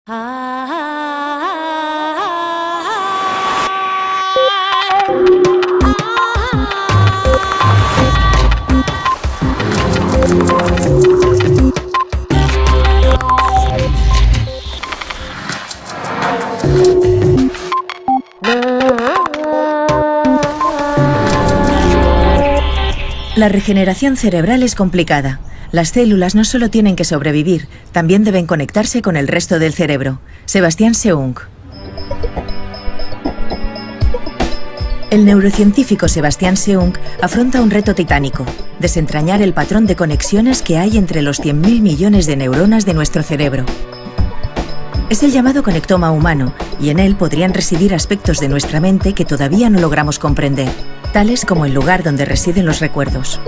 La regeneración cerebral es complicada. Las células no solo tienen que sobrevivir, también deben conectarse con el resto del cerebro. Sebastián Seung. El neurocientífico Sebastián Seung afronta un reto titánico: desentrañar el patrón de conexiones que hay entre los 100.000 millones de neuronas de nuestro cerebro. Es el llamado conectoma humano, y en él podrían residir aspectos de nuestra mente que todavía no logramos comprender, tales como el lugar donde residen los recuerdos.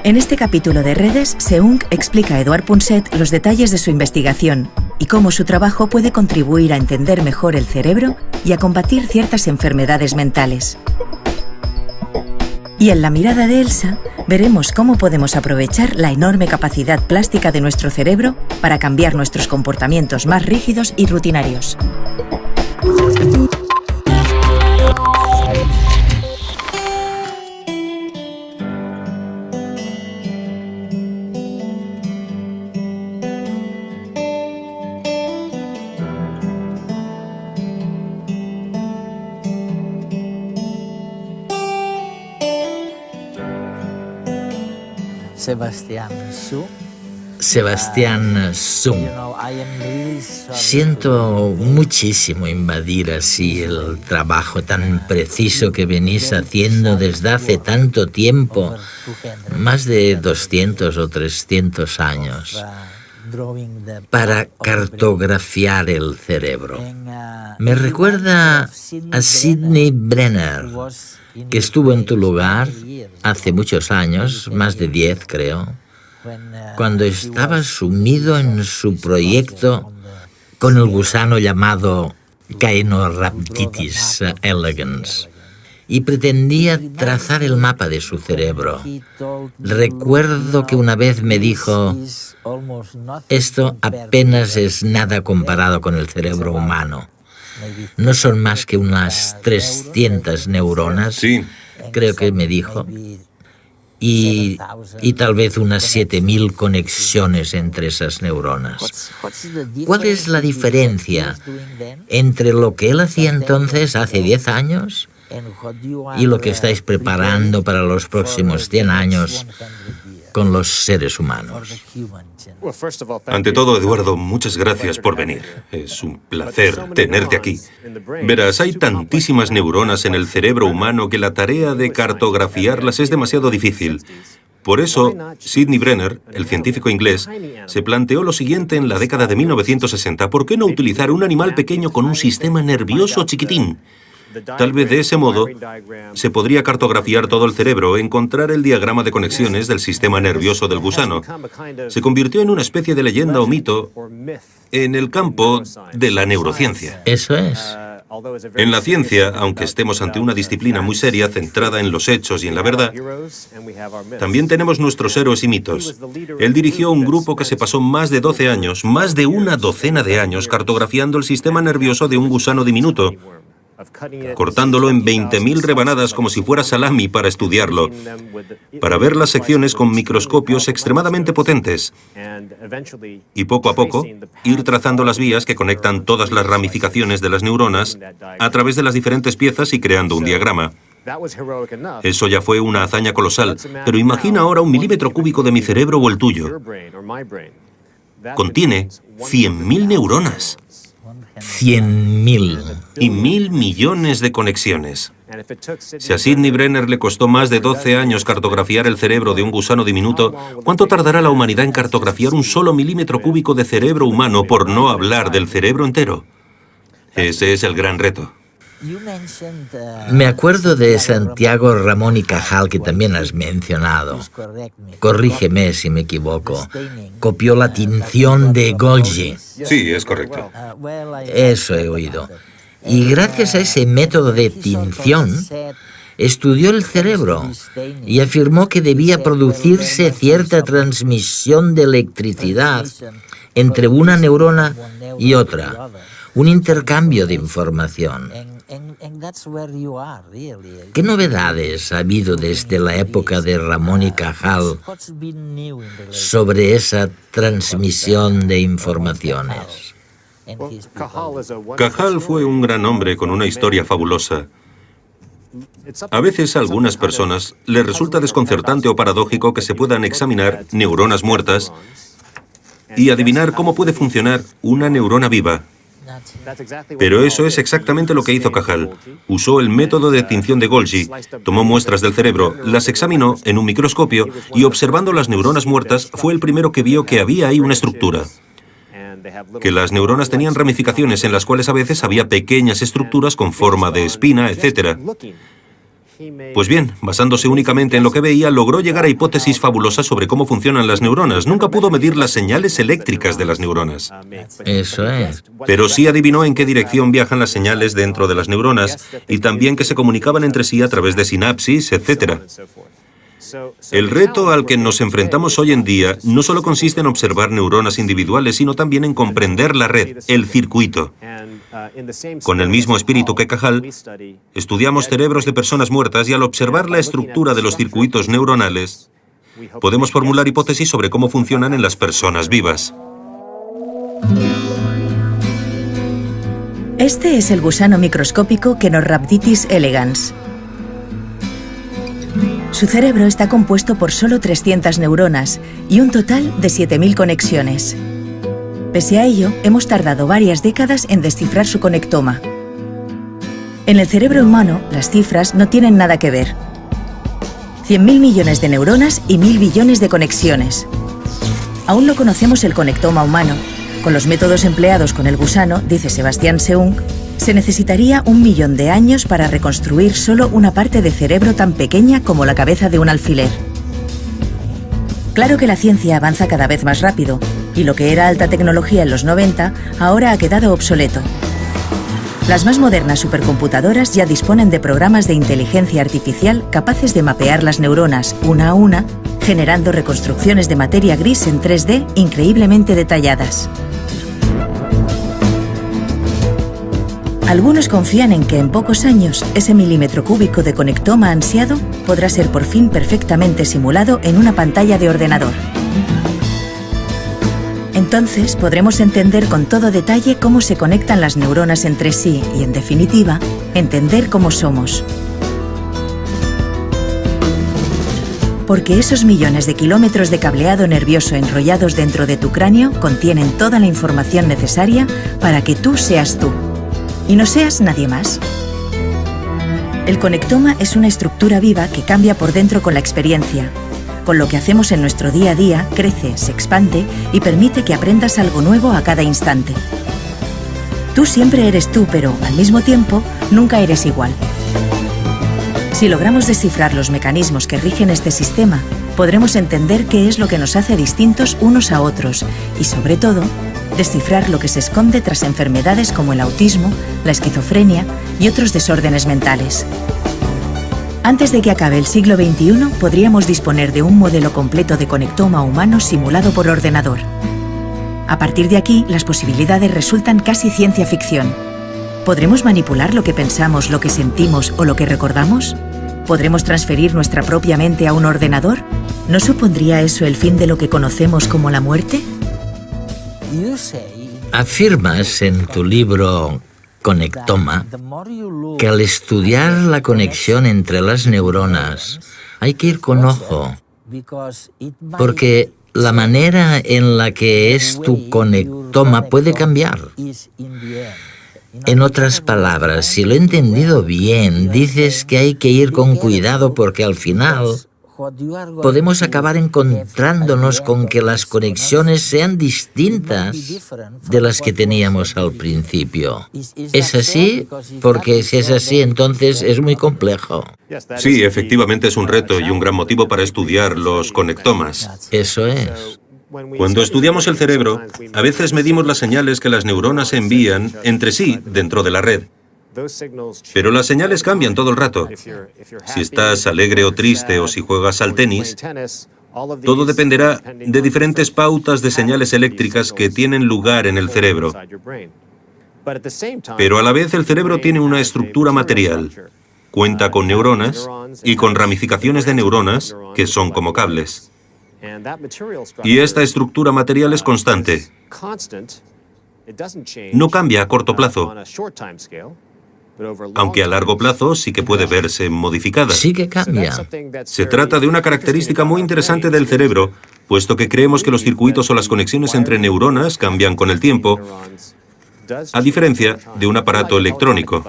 En este capítulo de Redes, Seung explica a Eduard Punset los detalles de su investigación y cómo su trabajo puede contribuir a entender mejor el cerebro y a combatir ciertas enfermedades mentales. Y en la mirada de Elsa, veremos cómo podemos aprovechar la enorme capacidad plástica de nuestro cerebro para cambiar nuestros comportamientos más rígidos y rutinarios. Sebastián Seung. Siento muchísimo invadir así el trabajo tan preciso que venís haciendo desde hace tanto tiempo, más de 200 o 300 años, para cartografiar el cerebro. Me recuerda a Sidney Brenner, que estuvo en tu lugar hace muchos años, más de 10 creo, cuando estaba sumido en su proyecto con el gusano llamado Caenorhabditis elegans y pretendía trazar el mapa de su cerebro. Recuerdo que una vez me dijo: esto apenas es nada comparado con el cerebro humano. No son más que unas 300 neuronas, Sí. creo que me dijo, y tal vez unas 7.000 conexiones entre esas neuronas. ¿Cuál es la diferencia entre lo que él hacía entonces, hace 10 años, y lo que estáis preparando para los próximos 100 años con los seres humanos? Ante todo, Eduardo, muchas gracias por venir. Es un placer tenerte aquí. Verás, hay tantísimas neuronas en el cerebro humano que la tarea de cartografiarlas es demasiado difícil. Por eso, Sidney Brenner, el científico inglés, se planteó lo siguiente en la década de 1960. ¿Por qué no utilizar un animal pequeño con un sistema nervioso chiquitín? Tal vez de ese modo se podría cartografiar todo el cerebro, encontrar el diagrama de conexiones del sistema nervioso del gusano. Se convirtió en una especie de leyenda o mito en el campo de la neurociencia. Eso es. En la ciencia, aunque estemos ante una disciplina muy seria, centrada en los hechos y en la verdad, también tenemos nuestros héroes y mitos. Él dirigió un grupo que se pasó más de 12 años, más de una docena de años, cartografiando el sistema nervioso de un gusano diminuto, cortándolo en 20.000 rebanadas como si fuera salami para estudiarlo, para ver las secciones con microscopios extremadamente potentes y poco a poco ir trazando las vías que conectan todas las ramificaciones de las neuronas a través de las diferentes piezas y creando un diagrama. Eso ya fue una hazaña colosal, pero imagina ahora 1 milímetro cúbico de mi cerebro o el tuyo. Contiene 100.000 neuronas. 100.000. Y 1.000 millones de conexiones. Si a Sidney Brenner le costó más de 12 años cartografiar el cerebro de un gusano diminuto, ¿cuánto tardará la humanidad en cartografiar un solo milímetro cúbico de cerebro humano, por no hablar del cerebro entero? Ese es el gran reto. Me acuerdo de Santiago Ramón y Cajal, que también has mencionado. Corrígeme si me equivoco. Copió la tinción de Golgi. Sí, es correcto. Eso he oído. Y gracias a ese método de tinción, estudió el cerebro y afirmó que debía producirse cierta transmisión de electricidad entre una neurona y otra, un intercambio de información. ¿Qué novedades ha habido desde la época de Ramón y Cajal sobre esa transmisión de informaciones? Cajal fue un gran hombre con una historia fabulosa. A veces a algunas personas les resulta desconcertante o paradójico que se puedan examinar neuronas muertas y adivinar cómo puede funcionar una neurona viva. Pero eso es exactamente lo que hizo Cajal. Usó el método de tinción de Golgi, tomó muestras del cerebro, las examinó en un microscopio y observando las neuronas muertas fue el primero que vio que había ahí una estructura. Que las neuronas tenían ramificaciones en las cuales a veces había pequeñas estructuras con forma de espina, etc. Pues bien, basándose únicamente en lo que veía, logró llegar a hipótesis fabulosas sobre cómo funcionan las neuronas. Nunca pudo medir las señales eléctricas de las neuronas. Eso es. Pero sí adivinó en qué dirección viajan las señales dentro de las neuronas y también que se comunicaban entre sí a través de sinapsis, etc. El reto al que nos enfrentamos hoy en día no solo consiste en observar neuronas individuales, sino también en comprender la red, el circuito. Con el mismo espíritu que Cajal, estudiamos cerebros de personas muertas y al observar la estructura de los circuitos neuronales, podemos formular hipótesis sobre cómo funcionan en las personas vivas. Este es el gusano microscópico Caenorhabditis elegans. Su cerebro está compuesto por solo 300 neuronas y un total de 7.000 conexiones. Pese a ello, hemos tardado varias décadas en descifrar su conectoma. En el cerebro humano, las cifras no tienen nada que ver. 100.000 millones de neuronas y 1.000 billones de conexiones. Aún no conocemos el conectoma humano. Con los métodos empleados con el gusano, dice Sebastián Seung, se necesitaría 1 millón de años para reconstruir solo una parte de cerebro tan pequeña como la cabeza de un alfiler. Claro que la ciencia avanza cada vez más rápido, y lo que era alta tecnología en los 90 ahora ha quedado obsoleto. Las más modernas supercomputadoras ya disponen de programas de inteligencia artificial capaces de mapear las neuronas una a una, generando reconstrucciones de materia gris en 3D increíblemente detalladas. Algunos confían en que en pocos años ese milímetro cúbico de conectoma ansiado podrá ser por fin perfectamente simulado en una pantalla de ordenador. Entonces podremos entender con todo detalle cómo se conectan las neuronas entre sí y, en definitiva, entender cómo somos. Porque esos millones de kilómetros de cableado nervioso enrollados dentro de tu cráneo contienen toda la información necesaria para que tú seas tú y no seas nadie más. El conectoma es una estructura viva que cambia por dentro con la experiencia. Con lo que hacemos en nuestro día a día, crece, se expande y permite que aprendas algo nuevo a cada instante. Tú siempre eres tú, pero al mismo tiempo nunca eres igual. Si logramos descifrar los mecanismos que rigen este sistema, podremos entender qué es lo que nos hace distintos unos a otros y, sobre todo, descifrar lo que se esconde tras enfermedades como el autismo, la esquizofrenia y otros desórdenes mentales. Antes de que acabe el siglo XXI, podríamos disponer de un modelo completo de conectoma humano simulado por ordenador. A partir de aquí, las posibilidades resultan casi ciencia ficción. ¿Podremos manipular lo que pensamos, lo que sentimos o lo que recordamos? ¿Podremos transferir nuestra propia mente a un ordenador? ¿No supondría eso el fin de lo que conocemos como la muerte? Afirmas en tu libro Conectoma que al estudiar la conexión entre las neuronas hay que ir con ojo, porque la manera en la que es tu conectoma puede cambiar. En otras palabras, si lo he entendido bien, dices que hay que ir con cuidado porque al final podemos acabar encontrándonos con que las conexiones sean distintas de las que teníamos al principio. ¿Es así? Porque si es así, entonces es muy complejo. Sí, efectivamente es un reto y un gran motivo para estudiar los conectomas. Eso es. Cuando estudiamos el cerebro, a veces medimos las señales que las neuronas envían entre sí dentro de la red. Pero las señales cambian todo el rato. Si estás alegre o triste o si juegas al tenis, Todo dependerá de diferentes pautas de señales eléctricas que tienen lugar en el cerebro. Pero a la vez el cerebro tiene una estructura material. Cuenta con neuronas y con ramificaciones de neuronas que son como cables. Y esta estructura material es constante. No cambia a corto plazo, aunque a largo plazo sí que puede verse modificada. Sí que cambia. Se trata de una característica muy interesante del cerebro, puesto que creemos que los circuitos o las conexiones entre neuronas cambian con el tiempo, a diferencia de un aparato electrónico.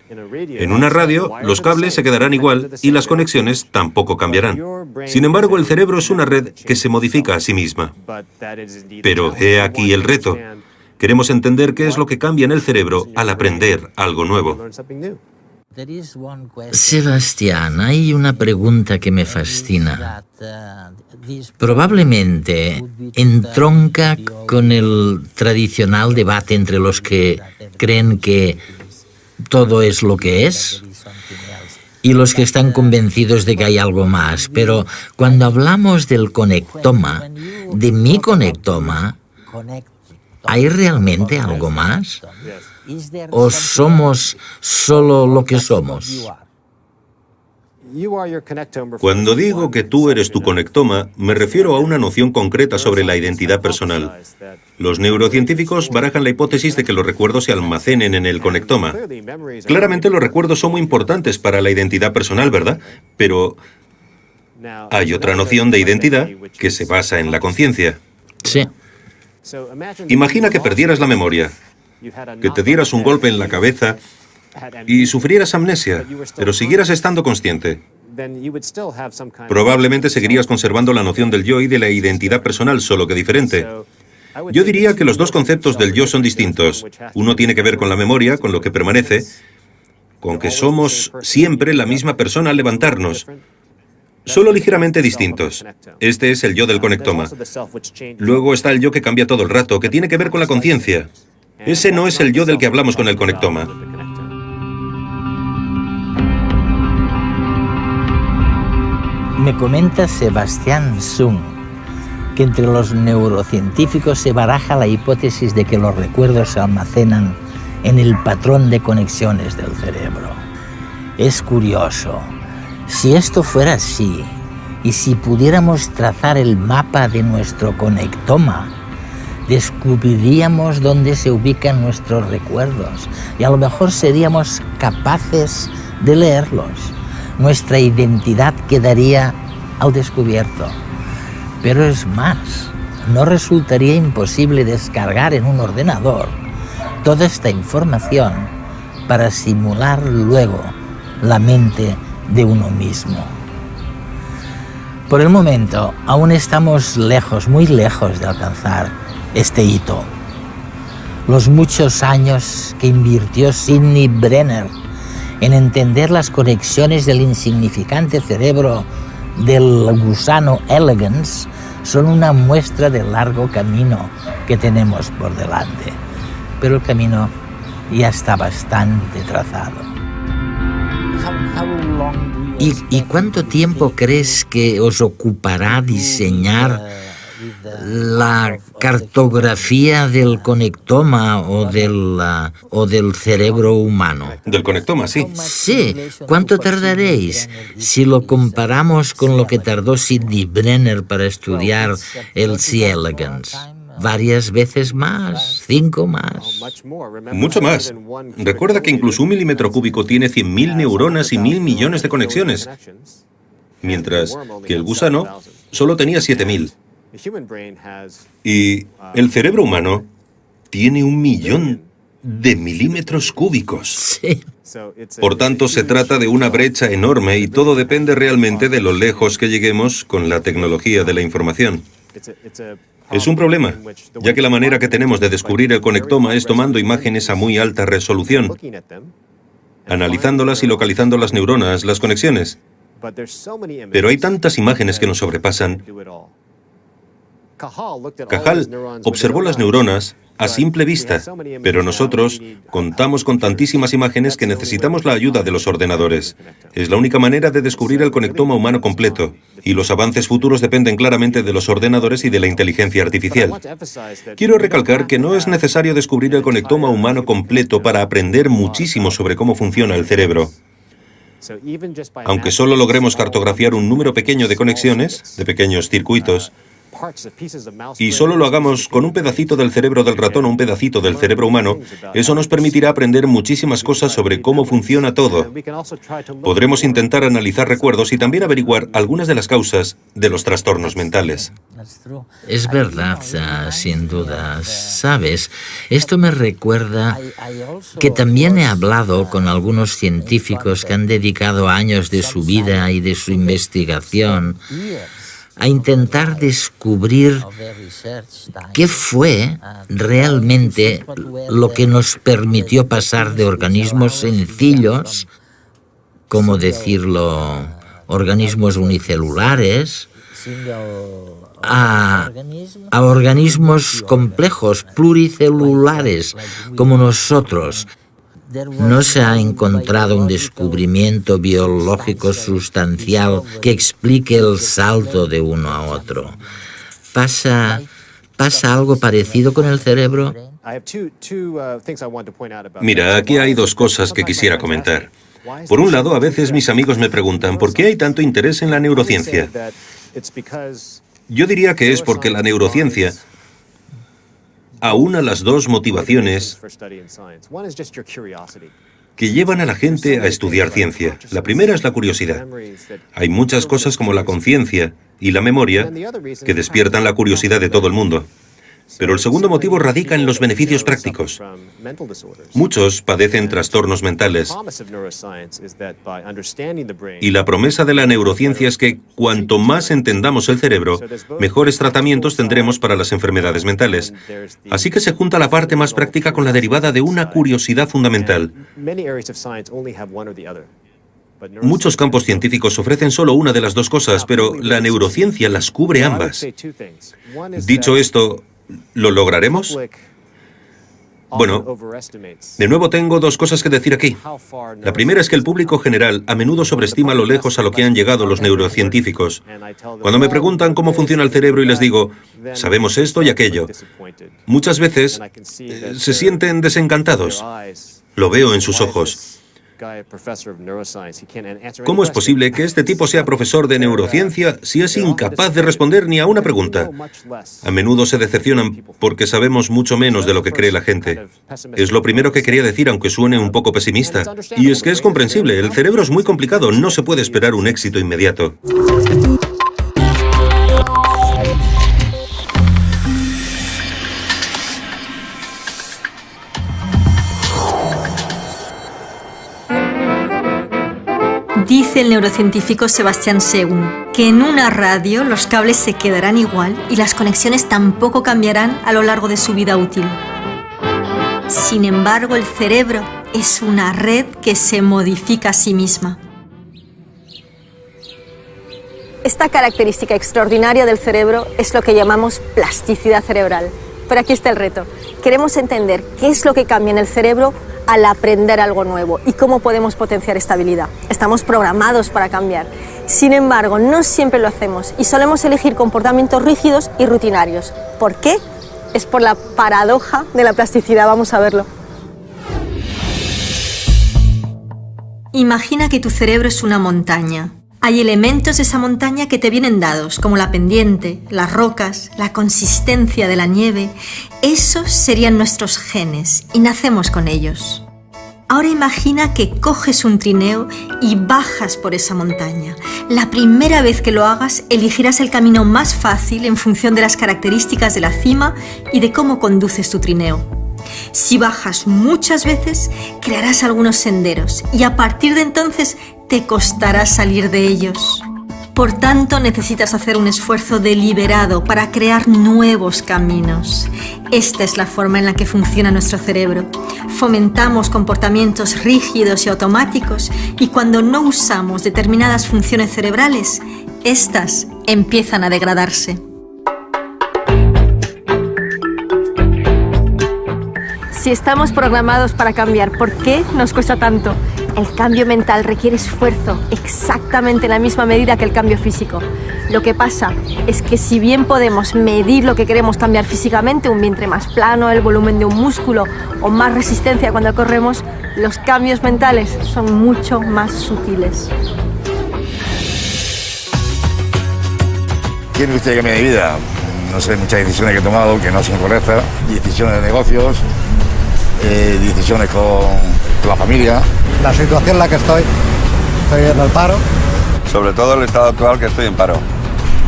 En una radio, los cables se quedarán igual y las conexiones tampoco cambiarán. Sin embargo, el cerebro es una red que se modifica a sí misma. Pero he aquí el reto. Queremos entender qué es lo que cambia en el cerebro al aprender algo nuevo. Sebastián, hay una pregunta que me fascina. Probablemente entronca con el tradicional debate entre los que creen que todo es lo que es y los que están convencidos de que hay algo más. Pero cuando hablamos del conectoma, de mi conectoma, ¿hay realmente algo más? ¿O somos solo lo que somos? Cuando digo que tú eres tu conectoma, me refiero a una noción concreta sobre la identidad personal. Los neurocientíficos barajan la hipótesis de que los recuerdos se almacenen en el conectoma. Claramente los recuerdos son muy importantes para la identidad personal, ¿verdad? Pero hay otra noción de identidad que se basa en la conciencia. Sí. Imagina que perdieras la memoria, que te dieras un golpe en la cabeza y sufrieras amnesia, pero siguieras estando consciente. Probablemente seguirías conservando la noción del yo y de la identidad personal, solo que diferente. Yo diría que los dos conceptos del yo son distintos. Uno tiene que ver con la memoria, con lo que permanece, con que somos siempre la misma persona al levantarnos, solo ligeramente distintos. Este es el yo del conectoma. Luego está el yo que cambia todo el rato, que tiene que ver con la conciencia. Ese no es el yo del que hablamos con el conectoma. Me comenta Sebastián Sung que entre los neurocientíficos se baraja la hipótesis de que los recuerdos se almacenan en el patrón de conexiones del cerebro. Es curioso. Si esto fuera así, y si pudiéramos trazar el mapa de nuestro conectoma, descubriríamos dónde se ubican nuestros recuerdos y a lo mejor seríamos capaces de leerlos. Nuestra identidad quedaría al descubierto. Pero es más, no resultaría imposible descargar en un ordenador toda esta información para simular luego la mente de uno mismo. Por el momento, aún estamos lejos, muy lejos de alcanzar este hito. Los muchos años que invirtió Sidney Brenner en entender las conexiones del insignificante cerebro del gusano elegans son una muestra del largo camino que tenemos por delante. Pero el camino ya está bastante trazado. ¿Y cuánto tiempo crees que os ocupará diseñar la cartografía del conectoma o del cerebro humano? Del conectoma, sí. Sí. ¿Cuánto tardaréis si lo comparamos con lo que tardó Sidney Brenner para estudiar el C. elegans? ¿Varias veces más? ¿5 más? Mucho más. Recuerda que incluso un milímetro cúbico tiene 100.000 neuronas y 1.000 millones de conexiones, mientras que el gusano solo tenía 7.000. Y el cerebro humano tiene 1 millón de milímetros cúbicos. Sí. Por tanto, se trata de una brecha enorme y todo depende realmente de lo lejos que lleguemos con la tecnología de la información. Es un problema, ya que la manera que tenemos de descubrir el conectoma es tomando imágenes a muy alta resolución, analizándolas y localizando las neuronas, las conexiones. Pero hay tantas imágenes que nos sobrepasan Cajal observó las neuronas a simple vista, pero nosotros contamos con tantísimas imágenes que necesitamos la ayuda de los ordenadores. Es la única manera de descubrir el conectoma humano completo, y los avances futuros dependen claramente de los ordenadores y de la inteligencia artificial. Quiero recalcar que no es necesario descubrir el conectoma humano completo para aprender muchísimo sobre cómo funciona el cerebro. Aunque solo logremos cartografiar un número pequeño de conexiones, de pequeños circuitos, y solo lo hagamos con un pedacito del cerebro del ratón o un pedacito del cerebro humano, eso nos permitirá aprender muchísimas cosas sobre cómo funciona todo. Podremos intentar analizar recuerdos y también averiguar algunas de las causas de los trastornos mentales. Es verdad, sin duda. Sabes, esto me recuerda que también he hablado con algunos científicos que han dedicado años de su vida y de su investigación a intentar descubrir qué fue realmente lo que nos permitió pasar de organismos sencillos, como decirlo, organismos unicelulares, a organismos complejos, pluricelulares, como nosotros. No se ha encontrado un descubrimiento biológico sustancial que explique el salto de uno a otro. ¿Pasa algo parecido con el cerebro? Mira, aquí hay dos cosas que quisiera comentar. Por un lado, a veces mis amigos me preguntan ¿por qué hay tanto interés en la neurociencia? Yo diría que es porque la neurociencia aúna las dos motivaciones que llevan a la gente a estudiar ciencia. La primera es la curiosidad. Hay muchas cosas como la conciencia y la memoria que despiertan la curiosidad de todo el mundo. Pero el segundo motivo radica en los beneficios prácticos. Muchos padecen trastornos mentales. Y la promesa de la neurociencia es que cuanto más entendamos el cerebro, mejores tratamientos tendremos para las enfermedades mentales. Así que se junta la parte más práctica con la derivada de una curiosidad fundamental. Muchos campos científicos ofrecen solo una de las dos cosas, pero la neurociencia las cubre ambas. Dicho esto, ¿lo lograremos? Bueno, de nuevo tengo dos cosas que decir aquí. La primera es que el público general a menudo sobreestima lo lejos a lo que han llegado los neurocientíficos. Cuando me preguntan cómo funciona el cerebro y les digo, sabemos esto y aquello, muchas veces se sienten desencantados. Lo veo en sus ojos. ¿Cómo es posible que este tipo sea profesor de neurociencia si es incapaz de responder ni a una pregunta? A menudo se decepcionan porque sabemos mucho menos de lo que cree la gente. Es lo primero que quería decir, aunque suene un poco pesimista. Y es que es comprensible, el cerebro es muy complicado, no se puede esperar un éxito inmediato. Dice el neurocientífico Sebastian Segun que en una radio los cables se quedarán igual y las conexiones tampoco cambiarán a lo largo de su vida útil. Sin embargo, el cerebro es una red que se modifica a sí misma. Esta característica extraordinaria del cerebro es lo que llamamos plasticidad cerebral. Pero aquí está el reto. Queremos entender qué es lo que cambia en el cerebro al aprender algo nuevo y cómo podemos potenciar esta habilidad. Estamos programados para cambiar. Sin embargo, no siempre lo hacemos y solemos elegir comportamientos rígidos y rutinarios. ¿Por qué? Es por la paradoja de la plasticidad. Vamos a verlo. Imagina que tu cerebro es una montaña. Hay elementos de esa montaña que te vienen dados, como la pendiente, las rocas, la consistencia de la nieve. Esos serían nuestros genes y nacemos con ellos. Ahora imagina que coges un trineo y bajas por esa montaña. La primera vez que lo hagas, elegirás el camino más fácil en función de las características de la cima y de cómo conduces tu trineo. Si bajas muchas veces, crearás algunos senderos y a partir de entonces te costará salir de ellos. Por tanto, necesitas hacer un esfuerzo deliberado para crear nuevos caminos. Esta es la forma en la que funciona nuestro cerebro. Fomentamos comportamientos rígidos y automáticos y cuando no usamos determinadas funciones cerebrales, estas empiezan a degradarse. Si estamos programados para cambiar, ¿por qué nos cuesta tanto? El cambio mental requiere esfuerzo, exactamente en la misma medida que el cambio físico. Lo que pasa es que si bien podemos medir lo que queremos cambiar físicamente, un vientre más plano, el volumen de un músculo o más resistencia cuando corremos, los cambios mentales son mucho más sutiles. ¿Quién usted que cambie de vida? No sé, muchas decisiones que he tomado que no son correctas, decisiones de negocios, decisiones con la familia. La situación en la que estoy en el paro. Sobre todo el estado actual, que estoy en paro.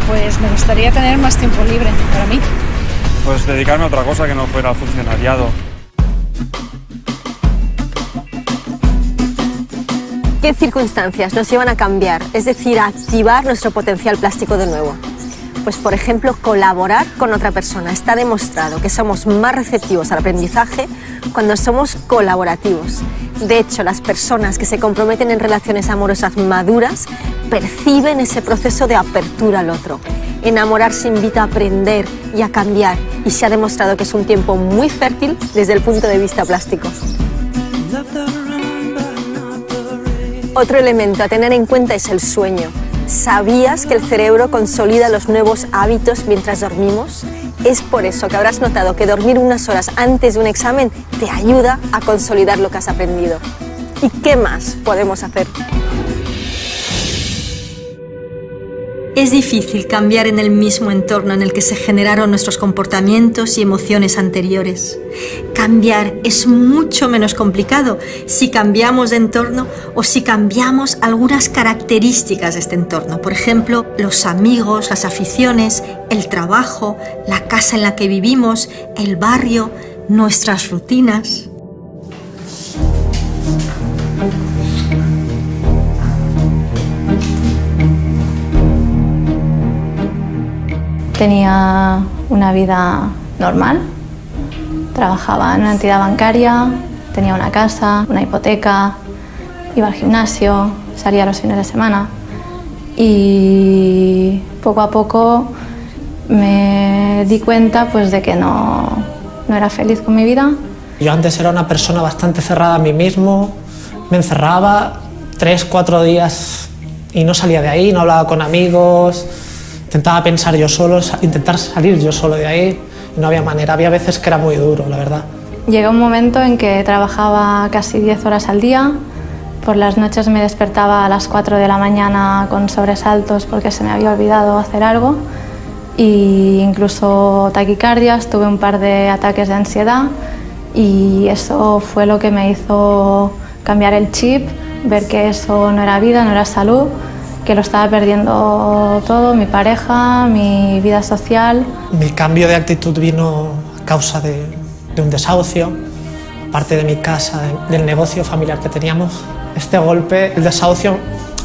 Pues me gustaría tener más tiempo libre para mí. Pues dedicarme a otra cosa que no fuera funcionariado. ¿Qué circunstancias nos llevan a cambiar, es decir, a activar nuestro potencial plástico de nuevo? Pues, por ejemplo, colaborar con otra persona. Está demostrado que somos más receptivos al aprendizaje cuando somos colaborativos. De hecho, las personas que se comprometen en relaciones amorosas maduras perciben ese proceso de apertura al otro. Enamorarse invita a aprender y a cambiar, y se ha demostrado que es un tiempo muy fértil desde el punto de vista plástico. Otro elemento a tener en cuenta es el sueño. ¿Sabías que el cerebro consolida los nuevos hábitos mientras dormimos? Es por eso que habrás notado que dormir unas horas antes de un examen te ayuda a consolidar lo que has aprendido. ¿Y qué más podemos hacer? Es difícil cambiar en el mismo entorno en el que se generaron nuestros comportamientos y emociones anteriores. Cambiar es mucho menos complicado si cambiamos de entorno o si cambiamos algunas características de este entorno. Por ejemplo, los amigos, las aficiones, el trabajo, la casa en la que vivimos, el barrio, nuestras rutinas. Tenía una vida normal, trabajaba en una entidad bancaria, tenía una casa, una hipoteca, iba al gimnasio, salía los fines de semana y poco a poco me di cuenta pues, de que no era feliz con mi vida. Yo antes era una persona bastante cerrada a mí mismo, me encerraba 3-4 días y no salía de ahí, no hablaba con amigos. Intentaba pensar yo solo, intentar salir yo solo de ahí, y no había manera, había veces que era muy duro, la verdad. Llegó un momento en que trabajaba casi 10 horas al día, por las noches me despertaba a las 4 de la mañana con sobresaltos porque se me había olvidado hacer algo, e incluso taquicardias, tuve un par de ataques de ansiedad y eso fue lo que me hizo cambiar el chip, ver que eso no era vida, no era salud, que lo estaba perdiendo todo, mi pareja, mi vida social. Mi cambio de actitud vino a causa de un desahucio, parte de mi casa, del negocio familiar que teníamos. Este golpe, el desahucio,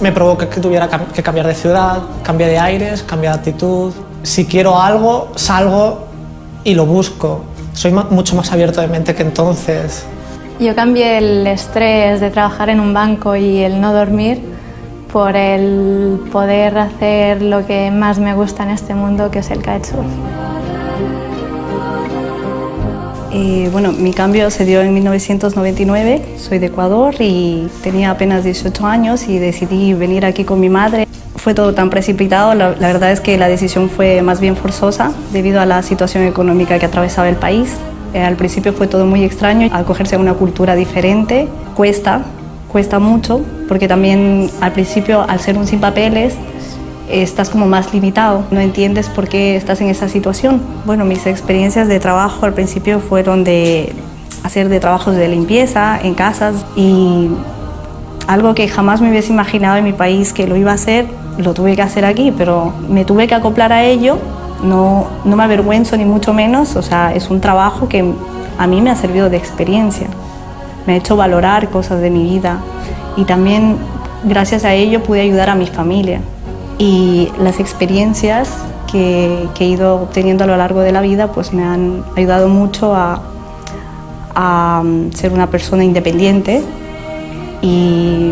me provocó que tuviera que cambiar de ciudad, cambiar de aires, cambiar de actitud. Si quiero algo, salgo y lo busco. Soy mucho más abierto de mente que entonces. Yo cambié el estrés de trabajar en un banco y el no dormir por el poder hacer lo que más me gusta en este mundo, que es el kitesurf. Bueno, mi cambio se dio en 1999, soy de Ecuador y tenía apenas 18 años y decidí venir aquí con mi madre. Fue todo tan precipitado, la verdad es que la decisión fue más bien forzosa debido a la situación económica que atravesaba el país. Al principio fue todo muy extraño, acogerse a una cultura diferente cuesta mucho, porque también al principio, al ser un sin papeles, estás como más limitado, no entiendes por qué estás en esa situación. Bueno, mis experiencias de trabajo al principio fueron de hacer de trabajos de limpieza en casas y algo que jamás me hubiese imaginado en mi país que lo iba a hacer, lo tuve que hacer aquí, pero me tuve que acoplar a ello, no me avergüenzo ni mucho menos, o sea, es un trabajo que a mí me ha servido de experiencia. Me ha hecho valorar cosas de mi vida y también gracias a ello pude ayudar a mi familia. Y las experiencias que he ido obteniendo a lo largo de la vida pues me han ayudado mucho a ser una persona independiente y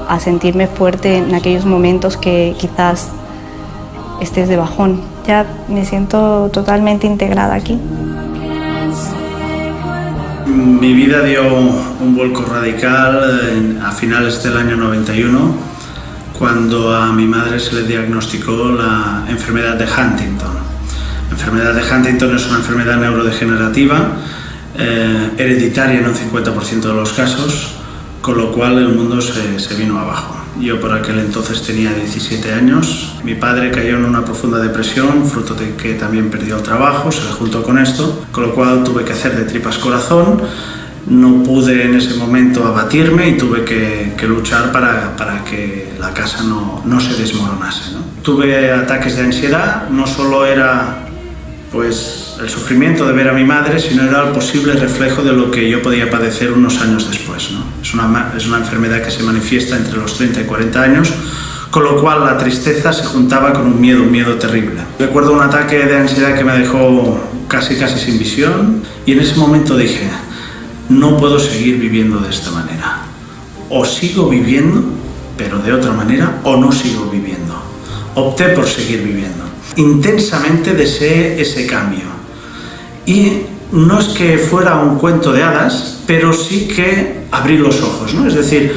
a sentirme fuerte en aquellos momentos que quizás estés de bajón. Ya me siento totalmente integrada aquí. Mi vida dio un vuelco radical a finales del año 91, cuando a mi madre se le diagnosticó la enfermedad de Huntington. La enfermedad de Huntington es una enfermedad neurodegenerativa, hereditaria en un 50% de los casos, con lo cual el mundo se vino abajo. Yo por aquel entonces tenía 17 años, mi padre cayó en una profunda depresión, fruto de que también perdió el trabajo, se le juntó con esto, con lo cual tuve que hacer de tripas corazón. No pude en ese momento abatirme y tuve que luchar para que la casa no se desmoronase, ¿no? Tuve ataques de ansiedad, no solo era pues el sufrimiento de ver a mi madre, sino era el posible reflejo de lo que yo podía padecer unos años después, ¿no? Es una enfermedad que se manifiesta entre los 30 y 40 años, con lo cual la tristeza se juntaba con un miedo terrible. Recuerdo un ataque de ansiedad que me dejó casi sin visión, y en ese momento dije: no puedo seguir viviendo de esta manera. O sigo viviendo, pero de otra manera, o no sigo viviendo. Opté por seguir viviendo. Intensamente deseé ese cambio. Y no es que fuera un cuento de hadas, pero sí que abrí los ojos, ¿no? Es decir,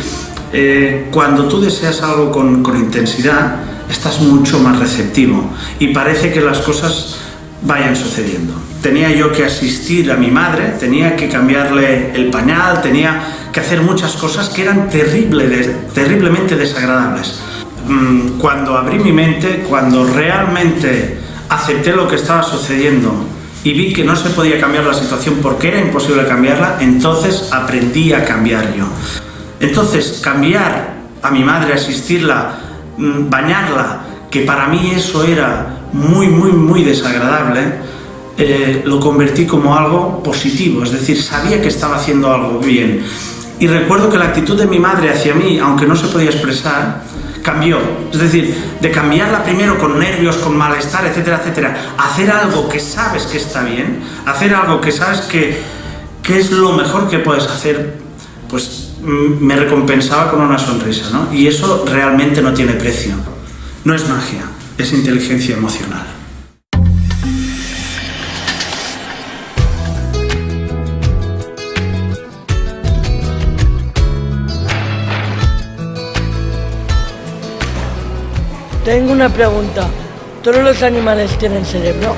cuando tú deseas algo con intensidad, estás mucho más receptivo y parece que las cosas vayan sucediendo. Tenía yo que asistir a mi madre, tenía que cambiarle el pañal, tenía que hacer muchas cosas que eran terriblemente desagradables. Cuando abrí mi mente, cuando realmente acepté lo que estaba sucediendo y vi que no se podía cambiar la situación porque era imposible cambiarla, entonces aprendí a cambiar yo. Entonces, cambiar a mi madre, asistirla, bañarla, que para mí eso era muy desagradable, lo convertí como algo positivo, es decir, sabía que estaba haciendo algo bien. Y recuerdo que la actitud de mi madre hacia mí, aunque no se podía expresar, cambió. Es decir, de cambiarla primero con nervios, con malestar, etcétera, hacer algo que sabes que está bien, hacer algo que sabes que es lo mejor que puedes hacer, pues me recompensaba con una sonrisa, ¿no? Y eso realmente no tiene precio. No es magia, es inteligencia emocional. Tengo una pregunta. ¿Todos los animales tienen cerebro?